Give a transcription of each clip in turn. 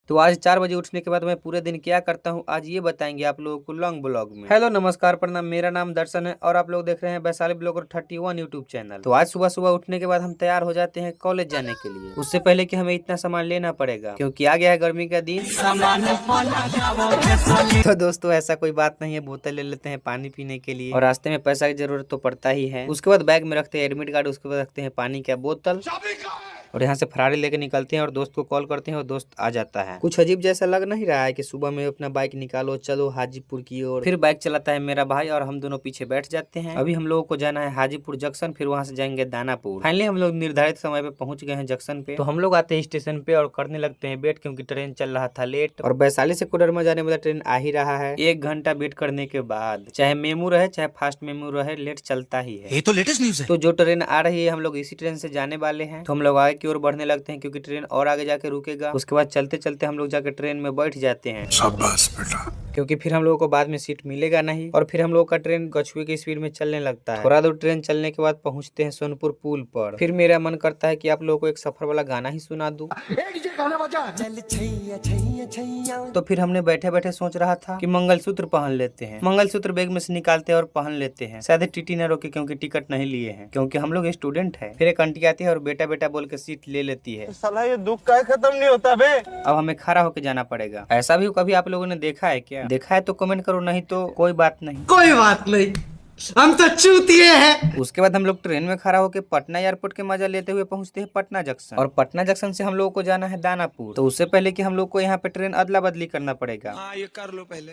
तो आज 4 बजे उठने के बाद मैं पूरे दिन क्या करता हूँ आज ये बताएंगे आप लोगों को लॉन्ग ब्लॉग में। हेलो नमस्कार प्रणाम, मेरा नाम दर्शन है और आप लोग देख रहे हैं वैशाली ब्लॉगर 31 यूट्यूब चैनल। तो आज सुबह सुबह उठने के बाद हम तैयार हो जाते हैं कॉलेज जाने के लिए। उससे पहले कि हमें इतना सामान लेना पड़ेगा क्योंकि आ गया है गर्मी का दिन। तो दोस्तों ऐसा कोई बात नहीं है, बोतल ले लेते हैं पानी पीने के लिए और रास्ते में पैसा की जरूरत तो पड़ता ही है। उसके बाद बैग में रखते हैं एडमिट कार्ड, उसके बाद रखते हैं पानी का बोतल और यहाँ से फरारी लेके निकलते हैं और दोस्त को कॉल करते हैं और दोस्त आ जाता है। कुछ अजीब जैसा लग नहीं रहा है कि सुबह में अपना बाइक निकालो चलो हाजीपुर की ओर। फिर बाइक चलाता है मेरा भाई और हम दोनों पीछे बैठ जाते हैं। अभी हम लोगों को जाना है हाजीपुर जंक्शन, फिर वहाँ से जाएंगे दानापुर। फाइनली हम लोग निर्धारित समय पे पहुंच गए हैं जंक्शन पे। तो हम लोग आते हैं स्टेशन पे और करने लगते हैं वेट क्योंकि ट्रेन चल रहा था लेट और वैशाली से कोडरमा जाने वाला ट्रेन आ ही रहा है। 1 घंटा वेट करने के बाद चाहे मेमू रहे चाहे फास्ट मेमू रहे लेट चलता ही है। ये तो लेटेस्ट न्यूज़ है। तो जो ट्रेन आ रही है हम लोग इसी ट्रेन से जाने वाले हैं। तो हम लोग आगे की ओर बढ़ने लगते हैं क्योंकि ट्रेन और आगे जाके रुकेगा। उसके बाद चलते चलते हम लोग जाके ट्रेन में बैठ जाते हैं। शाबाश बेटा। क्योंकि फिर हम लोगों को बाद में सीट मिलेगा नहीं और फिर हम लोग का ट्रेन कछुए की स्पीड में चलने लगता है। थोड़ा दूर ट्रेन चलने के बाद पहुंचते हैं सोनपुर पुल पर। फिर मेरा मन करता है कि आप लोगों को एक सफर वाला गाना ही सुना दूं। तो फिर हमने बैठे बैठे सोच रहा था कि मंगलसूत्र पहन लेते हैं। मंगलसूत्र बैग में से निकालते हैं और पहन लेते हैं। शायद टीटी न रोके क्योंकि टिकट नहीं लिए हैं क्योंकि हम लोग स्टूडेंट है। फिर एक आंटी आती है और बेटा बेटा बोल के सीट ले लेती है। साला ये दुख का खत्म नहीं होता बे। अब हमें खड़ा होके जाना पड़ेगा। ऐसा भी कभी आप लोगों ने देखा है क्या? देखा है तो कमेंट करो, नहीं तो कोई बात नहीं। कोई बात नहीं, हम तो चूतिए हैं। उसके बाद हम लोग ट्रेन में खड़ा होकर पटना एयरपोर्ट के मजा लेते हुए पहुंचते हैं पटना जंक्शन और पटना जंक्शन से हम लोगों को जाना है दानापुर। तो उससे पहले कि हम लोग को यहाँ पे ट्रेन अदला बदली करना पड़ेगा। ये कर लो पहले।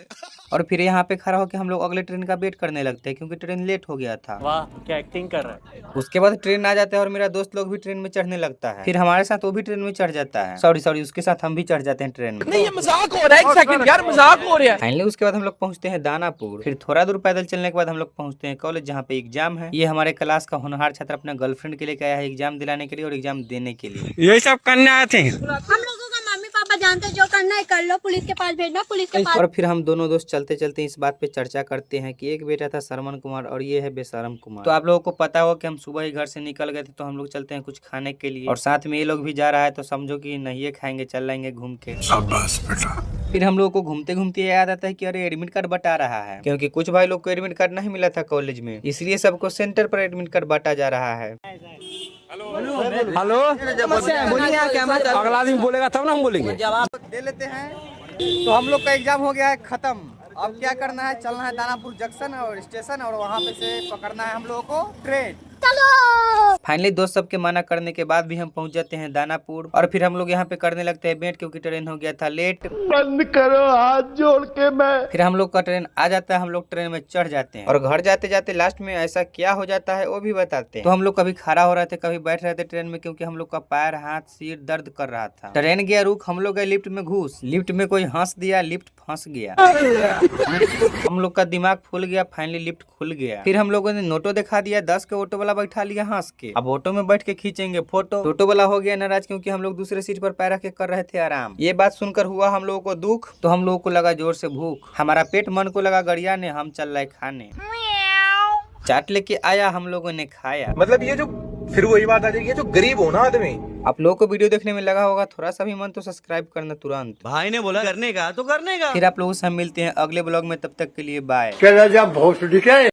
और फिर यहाँ पे खड़ा होकर हम लोग अगले ट्रेन का वेट करने लगते हैं क्योंकि ट्रेन लेट हो गया था। वाह क्या एक्टिंग कर रहा है। उसके बाद ट्रेन आ जाता है और मेरा दोस्त लोग भी ट्रेन में चढ़ने लगता है। फिर हमारे साथ वो भी ट्रेन में चढ़ जाता है। सॉरी उसके साथ हम भी चढ़ जाते हैं ट्रेन में। नहीं ये मजाक हो रहा है, एक सेकंड यार मजाक हो रहा है। फाइनली उसके बाद हम लोग पहुंचते हैं दानापुर। फिर थोड़ा दूर पैदल चलने के बाद हम लोग पहुंचते हैं कॉलेज जहाँ पे एग्जाम है। ये हमारे क्लास का होनहार छात्र अपना गर्लफ्रेंड के लिए आया है एग्जाम दिलाने के लिए और एग्जाम देने के लिए। ये सब करने आए थे। हम लोगों का मम्मी पापा जानते जो करना है कर लो, पुलिस के पास भेजना, पुलिस के पास। और फिर हम दोनों दोस्त चलते चलते इस बात पे चर्चा करते हैं कि एक बेटा था सरमन कुमार और ये है बेशरम कुमार। तो आप लोगों को पता हो कि हम सुबह ही घर से निकल गए थे तो हम लोग चलते हैं कुछ खाने के लिए और साथ में ये लोग भी जा रहा है तो समझो कि नहीं खाएंगे, चल जाएंगे घूम के। शाबाश बेटा। फिर हम लोग को घूमते घूमते याद आता है कि अरे एडमिट कार्ड बटा रहा है क्योंकि कुछ भाई लोग को एडमिट कार्ड नहीं मिला था कॉलेज में, इसलिए सबको सेंटर पर एडमिट कार्ड बांटा जा रहा है। हेलो बोलिए अगला दिन बोलेगा तब ना हम बोलेंगे। जवाब दे लेते हैं। तो हम लोग का एग्जाम हो गया है खत्म। अब क्या करना है, चलना है दानापुर जंक्शन और स्टेशन और वहाँ पे से पकड़ना है हम लोगों को ट्रेन। फाइनली दोस्त सबके मना करने के बाद भी हम पहुंच जाते हैं दानापुर और फिर हम लोग यहाँ पे करने लगते हैं वेट क्योंकि ट्रेन हो गया था लेट। बंद करो हाथ जोड़ के मैं। फिर हम लोग का ट्रेन आ जाता है, हम लोग ट्रेन में चढ़ जाते हैं और घर जाते जाते लास्ट में ऐसा क्या हो जाता है वो भी बताते हैं। तो हम लोग कभी खड़ा हो रहे थे कभी बैठ रहे थे ट्रेन में क्योंकि हम लोग का पैर हाथ सिर दर्द कर रहा था। ट्रेन गया रुक, हम लोग गए लिफ्ट में घुस, लिफ्ट में कोई हंस दिया, लिफ्ट फंस गया। हम लोग का दिमाग फूल गया। फाइनली लिफ्ट खुल गया। फिर हम लोगों ने नोटो दिखा दिया, 10 के ऑटो वाला बैठा लिया हंस के। अब ऑटो में बैठ के खींचेंगे फोटो। ऑटो वाला हो गया नाराज क्योंकि हम लोग दूसरे सीट पर पैर रख के कर रहे थे आराम। ये बात सुनकर हुआ हम लोगों को दुख, तो हम लोगों को लगा जोर से भूख। हमारा पेट मन को लगा गरियाने, हम चल रहे खाने। चाट लेके आया, हम लोगों ने खाया। मतलब ये जो फिर वही बात आ जाएगी, जो गरीब हो ना आदमी। आप लोगों को वीडियो देखने में लगा होगा थोड़ा सा भी मन तो सब्सक्राइब करना तुरंत। भाई ने बोला करने का तो करने का। फिर आप लोगों से हम मिलते हैं अगले ब्लॉग में, तब तक के लिए बाय। क्या भोसड़ी क्या है?